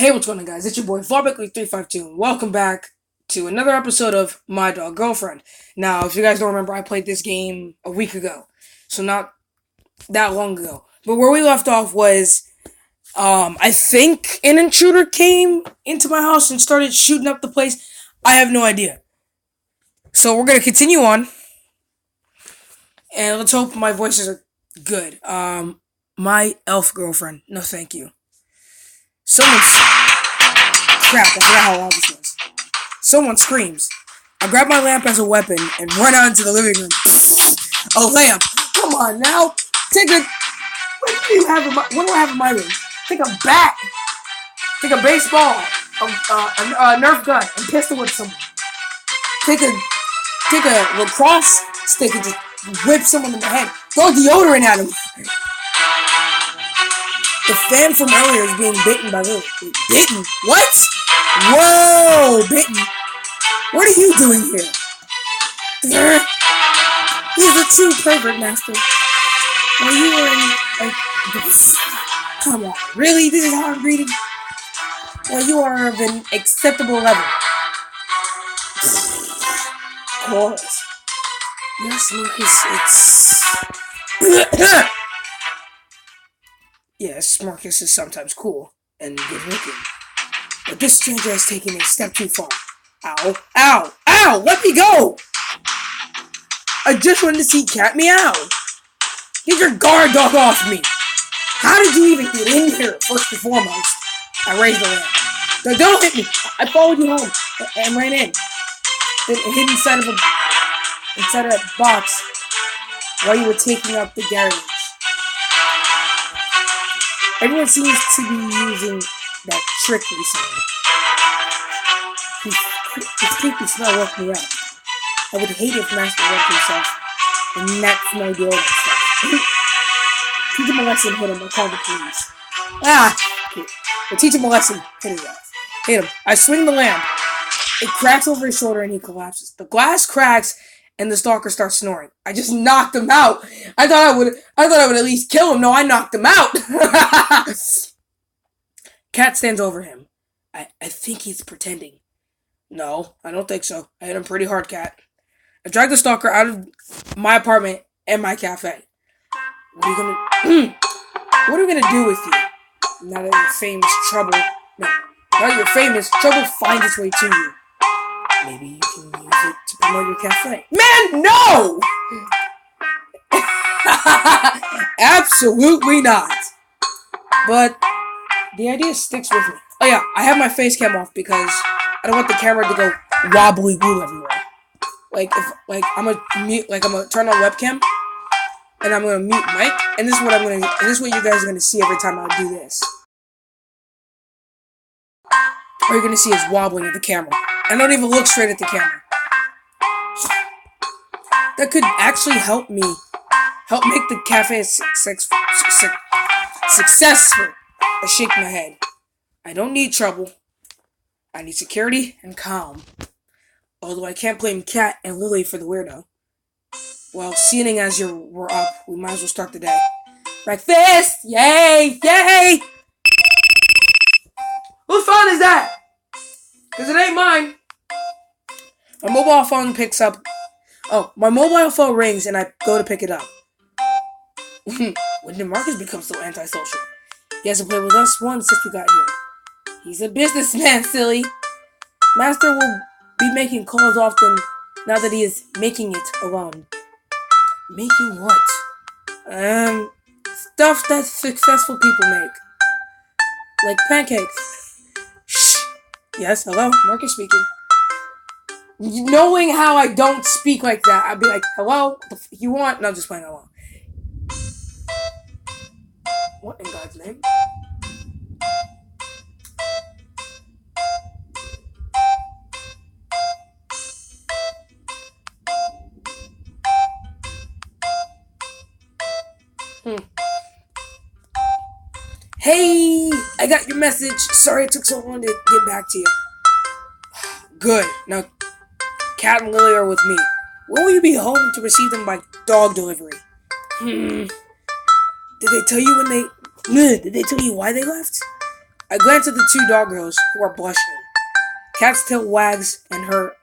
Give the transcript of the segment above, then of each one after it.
Hey, what's going on, guys? It's your boy Farbeckley352, and welcome back to another episode of My Dog Girlfriend. Now, if you guys don't remember, I played this game a week ago, so not that long ago. But where we left off was, I think an intruder came into my house and started shooting up the place. I have no idea. So we're gonna continue on, and let's hope my voices are good. My elf girlfriend. No, thank you. Someone's... Crap, I forgot how loud this was. Someone screams. I grab my lamp as a weapon and run out into the living room. A lamp! Come on now! Take a... What do I have in my room? Take a bat! Take a baseball! A Nerf gun and pistol with someone. Take a lacrosse stick and just whip someone in the head. Throw deodorant at him! The fan from earlier is being bitten by Lily. Wait, bitten? What? Whoa! Bitten? What are you doing here? He's a true pervert, Master. Well, you were in, come on. Really? This is how I'm reading? Well, you are of an acceptable level. Of course. Yes, Lucas, it's... Yes, Marcus is sometimes cool and good looking, but this stranger has taken a step too far. Ow! Ow! Ow! Let me go! I just wanted to see Cat meow. Get your guard dog off me! How did you even get in here, first and foremost? I raised the lamp. No, don't hit me! I followed you home and ran in. Then hid inside of a box while you were taking up the garage. Everyone seems to be using that trick recently. His creepy smell woke me up. I would hate if Master rubbed himself and not smell the old stuff. Teach him a lesson, hit him, or call the police. But teach him a lesson, hit his ass. Hit him. I swing the lamp. It cracks over his shoulder and he collapses. The glass cracks and the stalker starts snoring. I just knocked him out. I thought I would at least kill him. No, I knocked him out. Cat stands over him. I think he's pretending. No, I don't think so. I hit him pretty hard, Cat. I dragged the stalker out of my apartment and my cafe. What are we gonna do with you? Now that you're famous, trouble finds its way to you. Maybe you can use it to promote your cafe. Man, no! Absolutely not. But the idea sticks with me. Oh yeah, I have my face cam off because I don't want the camera to go wobbly woo everywhere. I'm gonna turn on webcam and I'm gonna mute mic, and this is what you guys are gonna see every time I do this. All you're gonna see is wobbling at the camera. I don't even look straight at the camera. That could actually help make the cafe successful. I shake my head. I don't need trouble. I need security and calm. Although I can't blame Cat and Lily for the weirdo. Well, seeing as we're up, we might as well start the day. Breakfast! Yay! Yay! Whose phone is that? Because it ain't mine. My mobile phone picks up. Oh, my mobile phone rings and I go to pick it up. When did Marcus become so antisocial? He hasn't played with us once since we got here. He's a businessman, silly. Master will be making calls often now that he is making it alone. Making what? Stuff that successful people make. Like pancakes. Shh. Yes, hello, Marcus speaking. Knowing how I don't speak like that, I'd be like, hello, you want? No, just playing along. What in God's name? Hey, I got your message. Sorry it took so long to get back to you. Good. Now, Cat and Lily are with me. When will you be home to receive them by dog delivery? Did they tell you why they left? I glance at the two dog girls who are blushing. Cat's tail wags and her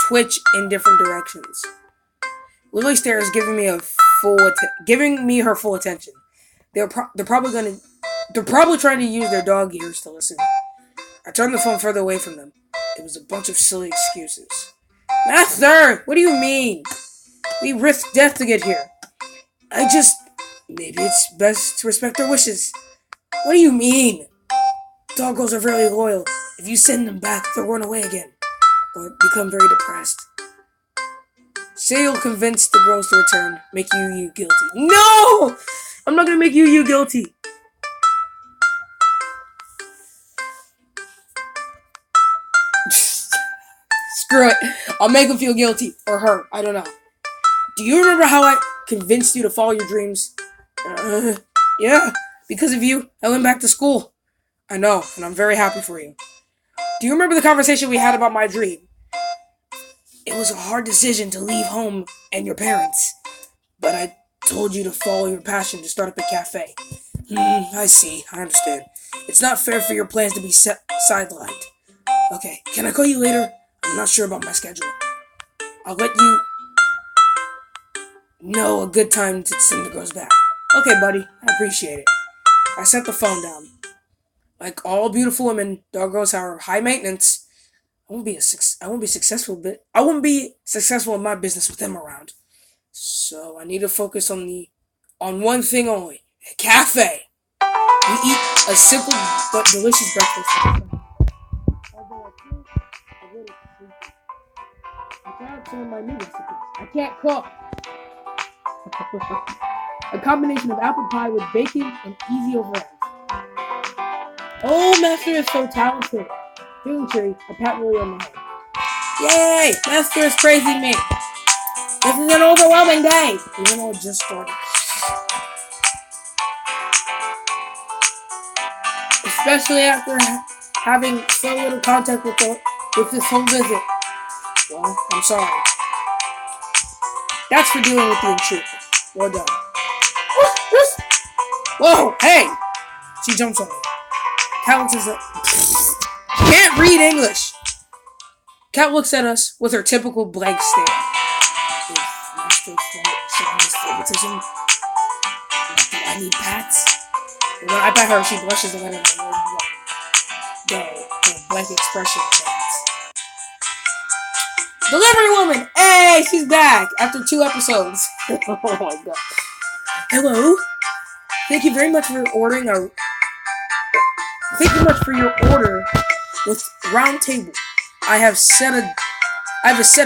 twitch in different directions. Lily stares, giving me her full attention. They're probably trying to use their dog ears to listen. I turned the phone further away from them. It was a bunch of silly excuses. Master, what do you mean? We risked death to get here. Maybe it's best to respect their wishes. What do you mean? Doggos are very loyal. If you send them back, they'll run away again. Or become very depressed. Say you'll convince the girls to return, make you guilty. No! I'm not gonna make you guilty. Screw it. I'll make him feel guilty. Or her. I don't know. Do you remember how I convinced you to follow your dreams? Yeah. Because of you, I went back to school. I know, and I'm very happy for you. Do you remember the conversation we had about my dream? It was a hard decision to leave home and your parents. But I told you to follow your passion to start up a cafe. I see. I understand. It's not fair for your plans to be sidelined. Okay, can I call you later? I'm not sure about my schedule. I'll let you know a good time to send the girls back. Okay, buddy. I appreciate it. I set the phone down. Like all beautiful women, dog girls are high maintenance. I won't be successful in my business with them around. So I need to focus on one thing only: a cafe. We eat a simple but delicious breakfast. Although I feel a little sleepy. I tried some of my new recipes. I can't cook. A combination of apple pie with bacon and easy over eggs. Oh, Master is so talented. Feeling cheery, I pat Lily on the head. Yay! Master is praising me. This is an overwhelming day. Even though it just started. Especially after having so little contact with this whole visit. Well, I'm sorry. That's for dealing with the intruder. Well done. Whoa, hey! She jumps on me. Cat looks at us. Can't read English. Cat looks at us with her typical blank stare. Is Master showing his favoritism? Do I need pats? When I pat her, she blushes and let her know the blank expression fades. Delivery woman! Hey, she's back after 2 episodes. Oh my god. Hello. Thank you very much for your order with round table. I have a set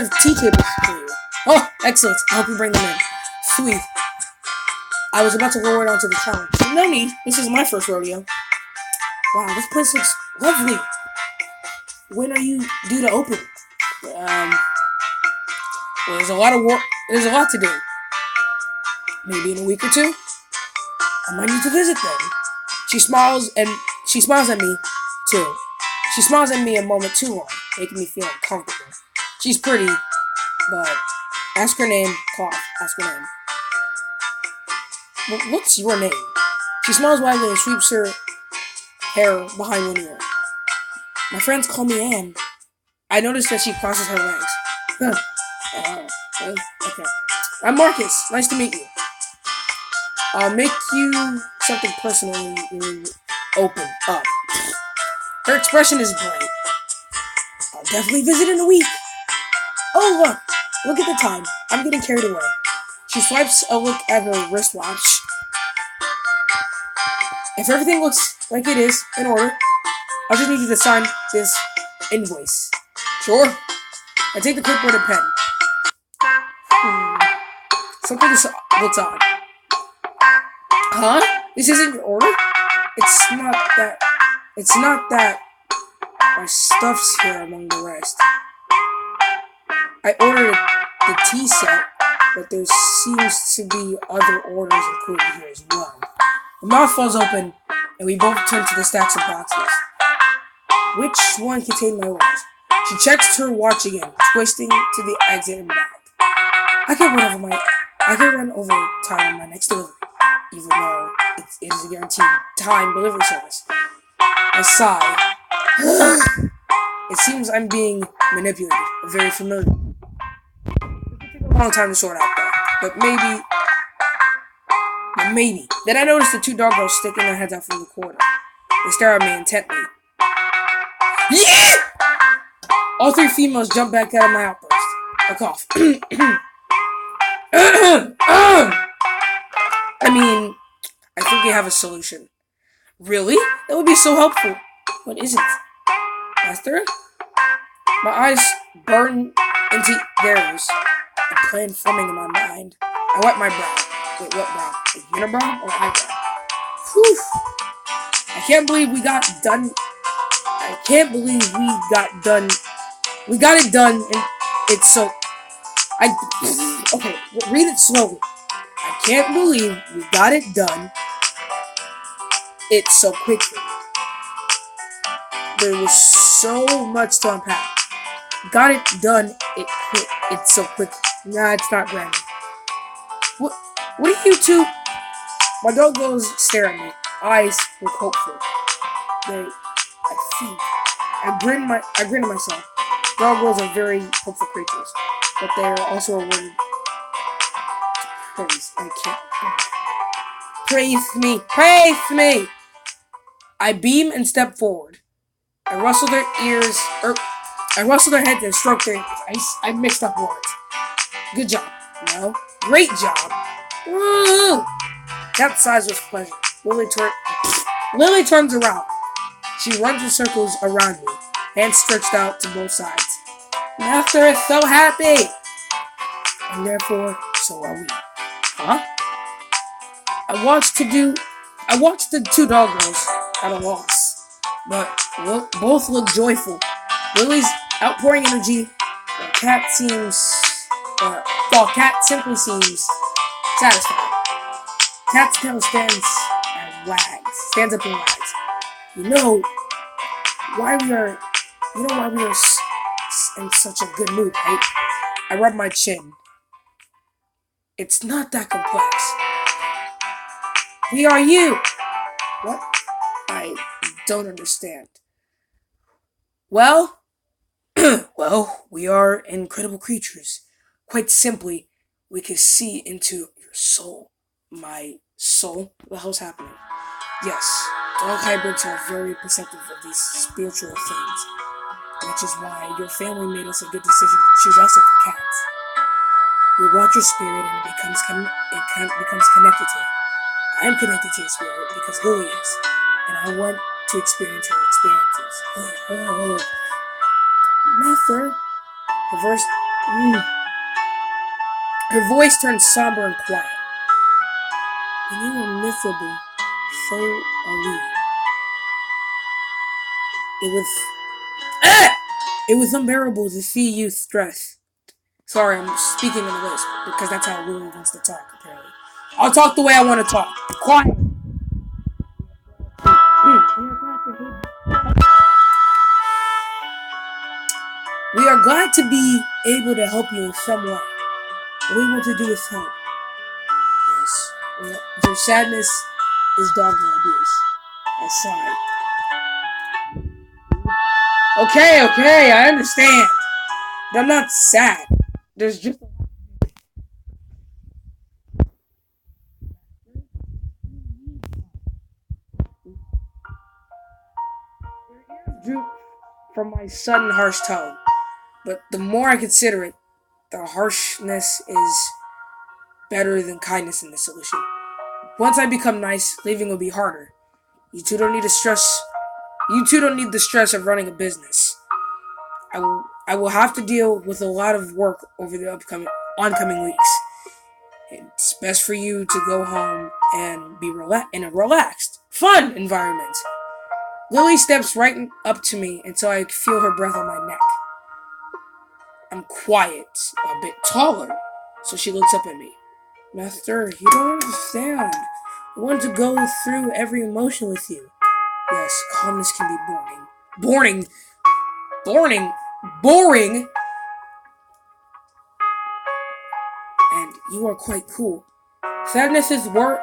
of tea tables for you. Oh, excellent. I hope you bring them in. Sweet. I was about to lower it onto the challenge. No need. This is my first rodeo. Wow, this place looks lovely. When are you due to open? Well, there's a lot to do. Maybe in a week or 2. I might need to visit then. She smiles at me too. She smiles at me a moment too long, making me feel uncomfortable. She's pretty, but ask her name, cough, ask her name. What's your name? She smiles widely and sweeps her hair behind one ear. My friends call me Anne. I notice that she crosses her legs. Okay. I'm Marcus. Nice to meet you. I'll make you something personal when you open up. Her expression is bright. I'll definitely visit in a week. Oh, look at the time. I'm getting carried away. She swipes a look at her wristwatch. If everything looks like it is in order, I'll just need you to sign this invoice. Sure. I take the clipboard and pen. Something looks odd. Huh? This isn't your order? It's not that my stuff's here among the rest. I ordered the tea set, but there seems to be other orders included here as well. The mouth falls open, and we both turn to the stacks of boxes. Which one contained my orders? She checks her watch again, twisting to the exit and back. I can run over time on my next delivery, even though it is a guaranteed time delivery service. I sigh. It seems I'm being manipulated. Very familiar. It took a long time to sort out though. Maybe. Then I noticed the two dog girls sticking their heads out from the corner. They stare at me intently. Yeah! All three females jump back out of my outburst. I cough. I mean, I think we have a solution. Really? That would be so helpful. What is it? Master? My eyes burn into theirs. A plan forming in my mind. I wipe my brow. Wait, what brow? A unibrow or eyebrow? Whew. I can't believe we got done. I can't believe we got done. We got it done, and it's so. Okay, read it slowly. I can't believe we got it done. It's so quickly. There was so much to unpack. Got it done. It's so quick. Nah, it's not grammar. What are you two? My dog goes stare at me. Eyes look hopeful. I think. I grin to myself. Dog girls are very hopeful creatures, but they are also a word to praise. I can't. Praise me! I beam and step forward. I rustle their ears, I rustle their heads and stroke their ears. I mixed up words. Good job. No. Great job. Woo! Cat sighs with pleasure. Lily turns around. She runs in circles around me, hands stretched out to both sides. Master is so happy! And therefore, so are we. Huh? I watched the two dog girls at a loss, but both look joyful. Lily's outpouring energy, while Cat simply seems satisfied. Cat's tail stands up and wags. You know why we are in such a good mood, right? I rub my chin. It's not that complex. We are you. What? I don't understand. Well, we are incredible creatures. Quite simply, we can see into your soul. My soul? What the hell's happening? Yes, dog hybrids are very perceptive of these spiritual things, which is why your family made us a good decision to choose us over cats. We watch your spirit and it becomes connected to it. I am connected to your spirit because Lily is, and I want to experience her experiences. Master, her voice turns somber and quiet. When you are miserable, so are we. It was unbearable to see you stressed. Sorry, I'm speaking in a lisp because that's how Lily wants to talk, apparently. I'll talk the way I want to talk. Quiet. We are glad to be able to help you in some way. What we want to do is help. Yes. Your sadness is dogma abuse. I sigh. Okay, I understand. But I'm not sad. There's just droop from my sudden harsh tone. But the more I consider it, the harshness is better than kindness in the solution. Once I become nice, leaving will be harder. You two don't need the stress of running a business. I will have to deal with a lot of work over the oncoming weeks. It's best for you to go home and be in a relaxed, fun environment. Lily steps right up to me until I feel her breath on my neck. I'm quiet, a bit taller, so she looks up at me. Master, you don't understand. I want to go through every emotion with you. Yes, calmness can be boring. Boring? And you are quite cool. Sadness is worth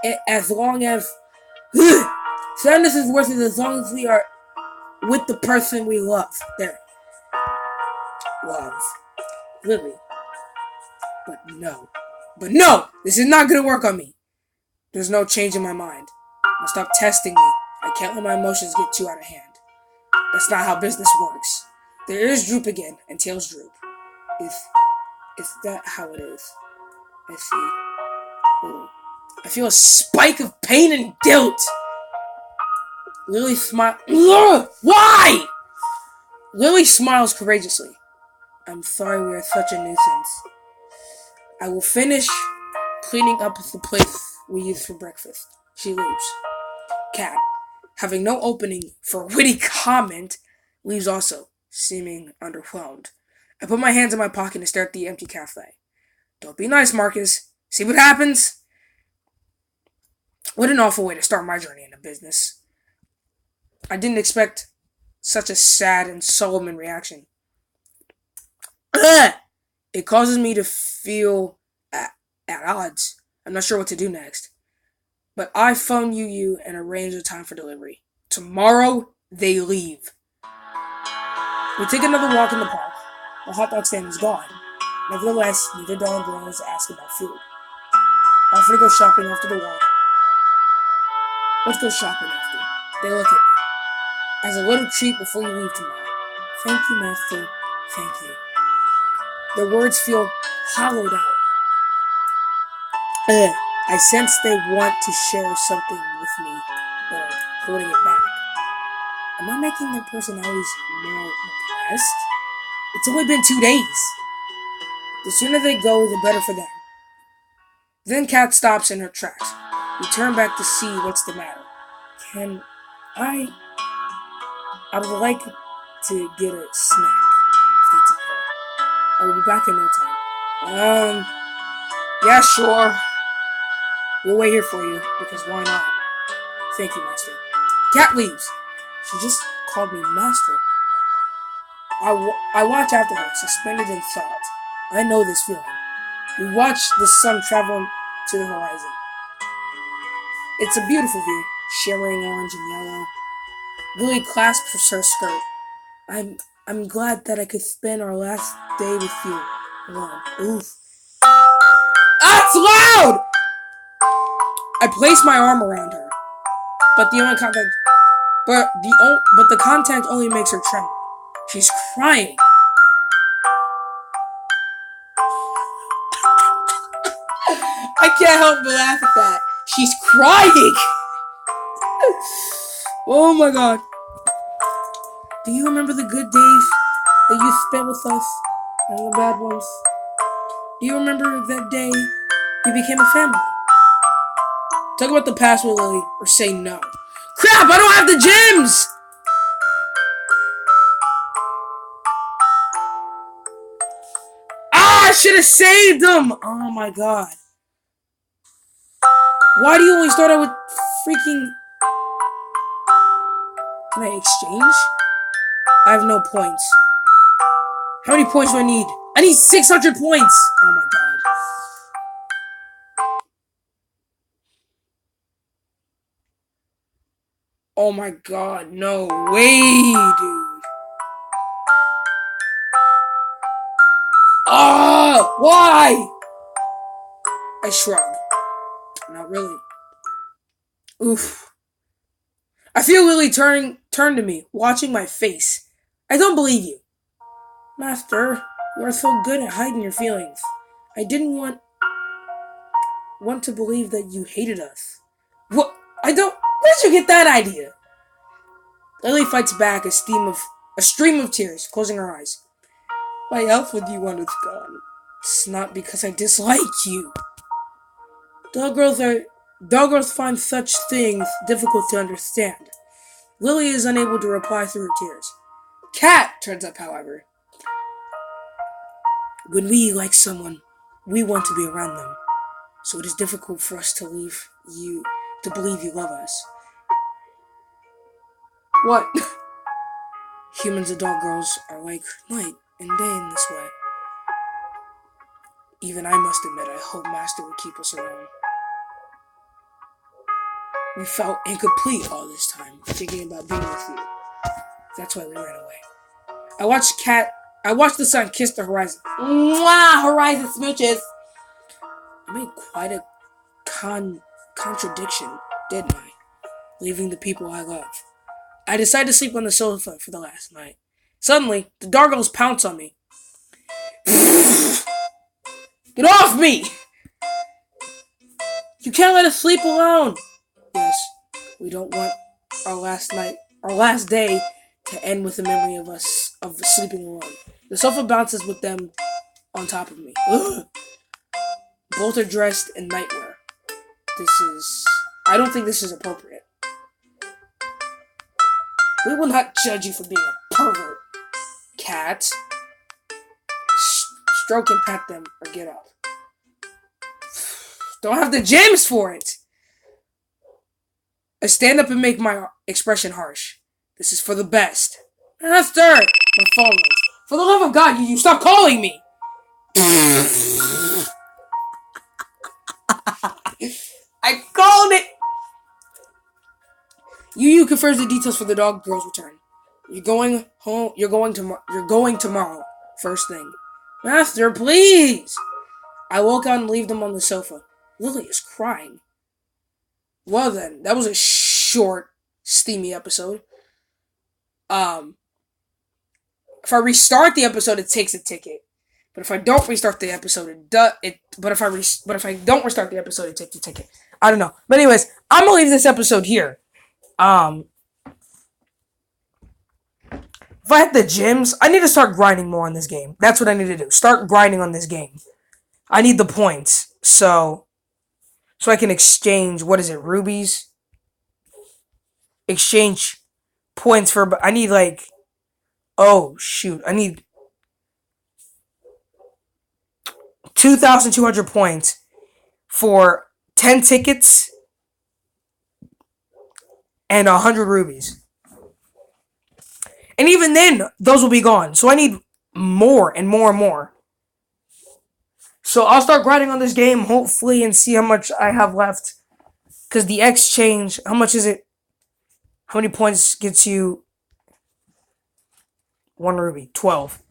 it as long as Sadness is worth it as long as we are with the person we love. There. Love. Lily. But no. But no! This is not gonna work on me. There's no change in my mind. Now stop testing me. I can't let my emotions get too out of hand. That's not how business works. Their ears droop again, and tails droop. Is that how it is? I see. Lily. I feel a spike of pain and guilt. Lily smiles. Why? Lily smiles courageously. I'm sorry we are such a nuisance. I will finish cleaning up the place we used for breakfast. She leaves. Cat, having no opening for a witty comment, leaves also, seeming underwhelmed. I put my hands in my pocket and stare at the empty cafe. Don't be nice, Marcus. See what happens? What an awful way to start my journey into business. I didn't expect such a sad and solemn reaction. It causes me to feel at odds. I'm not sure what to do next. But I phone you and arrange a time for delivery. Tomorrow, they leave. We take another walk in the park. The hot dog stand is gone. Nevertheless, neither Dawn nor Bruno ask about food. I offer to go shopping after the walk. Let's go shopping after. They look at me. As a little treat before you leave tomorrow. Thank you, Master. Thank you. Their words feel hollowed out. I sense they want to share something with me, but are holding it back. Am I making their personalities more repressed? It's only been 2 days. The sooner they go, the better for them. Then Kat stops in her tracks. We turn back to see what's the matter. Can I would like to get a snack, if that's okay. I will be back in no time. Yeah, sure. We'll wait here for you, because why not? Thank you, Master. Kat leaves. She just called me Master. I watch after her, suspended in thought. I know this feeling. We watch the sun travel to the horizon. It's a beautiful view, shimmering orange and yellow. Lily clasps her skirt. I'm glad that I could spend our last day with you alone. Oof. Ah, it's loud! I place my arm around her, but the contact only makes her tremble. She's crying. I can't help but laugh at that. She's crying. Oh my god. Do you remember the good days that you spent with us and the bad ones? Do you remember that day we became a family? Talk about the past with Lily, or say no. Crap, I don't have the gems! Ah, I should have saved them! Oh my god. Why do you only start out with freaking... Can I exchange? I have no points. How many points do I need? I need 600 points! Oh my god. Oh my god, no way, dude. Oh, why? I shrug. Not really. Oof. I feel Lily turn to me, watching my face. I don't believe you. Master, you are so good at hiding your feelings. I didn't want to believe that you hated us. What? Where'd you get that idea? Lily fights back a stream of tears, closing her eyes. Why else would you want us gone? It's not because I dislike you. Dog girls find such things difficult to understand. Lily is unable to reply through her tears. Kat turns up, however. When we like someone, we want to be around them. So it is difficult for us to believe you love us. What? Humans and dog girls are like night and day in this way. Even I must admit, I hope Master would keep us around. we felt incomplete all this time, thinking about being with you. That's why we ran away. I watched the sun kiss the horizon. Mwah! Horizon smooches! I made quite a contradiction, didn't I? Leaving the people I love. I decided to sleep on the sofa for the last night. Suddenly, the Dargos pounce on me. Get off me! You can't let us sleep alone! Yes, we don't want our last day to end with the memory of sleeping alone. The sofa bounces with them on top of me. Ugh. Both are dressed in nightwear. I don't think this is appropriate. We will not judge you for being a pervert, cat. Stroke and pet them or get up. Don't have the gems for it. I stand up and make my expression harsh. This is for the best. Master! My phone rings. For the love of God, you stop calling me! I called it! Yu confirms the details for the dog girl's return. You're going home. You're going tomorrow. First thing. Master, please! I walk out and leave them on the sofa. Lily is crying. Well then, that was a short, steamy episode. If I restart the episode, it takes a ticket. But if I don't restart the episode, But if I don't restart the episode, it takes a ticket. I don't know. But anyways, I'm gonna leave this episode here. If I had the gyms, I need to start grinding more on this game. That's what I need to do. Start grinding on this game. I need the points. So I can exchange, rubies? Exchange points for, I need I need 2,200 points for 10 tickets and 100 rubies. And even then, those will be gone. So I need more and more and more. So I'll start grinding on this game, hopefully, and see how much I have left. Because the exchange, how much is it? How many points gets you 1 ruby? 12.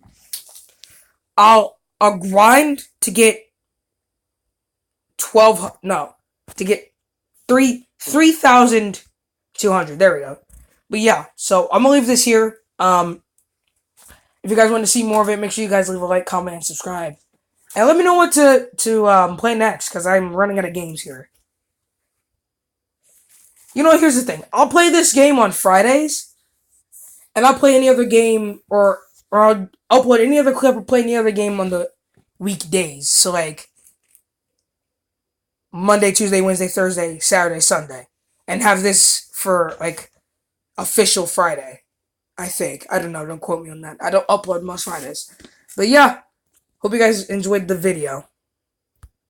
I'll grind to get 3,200. There we go. But yeah, so I'm gonna leave this here. If you guys want to see more of it, make sure you guys leave a like, comment, and subscribe. And let me know what to play next, because I'm running out of games here. Here's the thing. I'll play this game on Fridays, and I'll play any other game, or I'll upload any other clip or play any other game on the weekdays. So, Monday, Tuesday, Wednesday, Thursday, Saturday, Sunday. And have this for, official Friday. I think. I don't know. Don't quote me on that. I don't upload most Fridays. But yeah. Hope you guys enjoyed the video.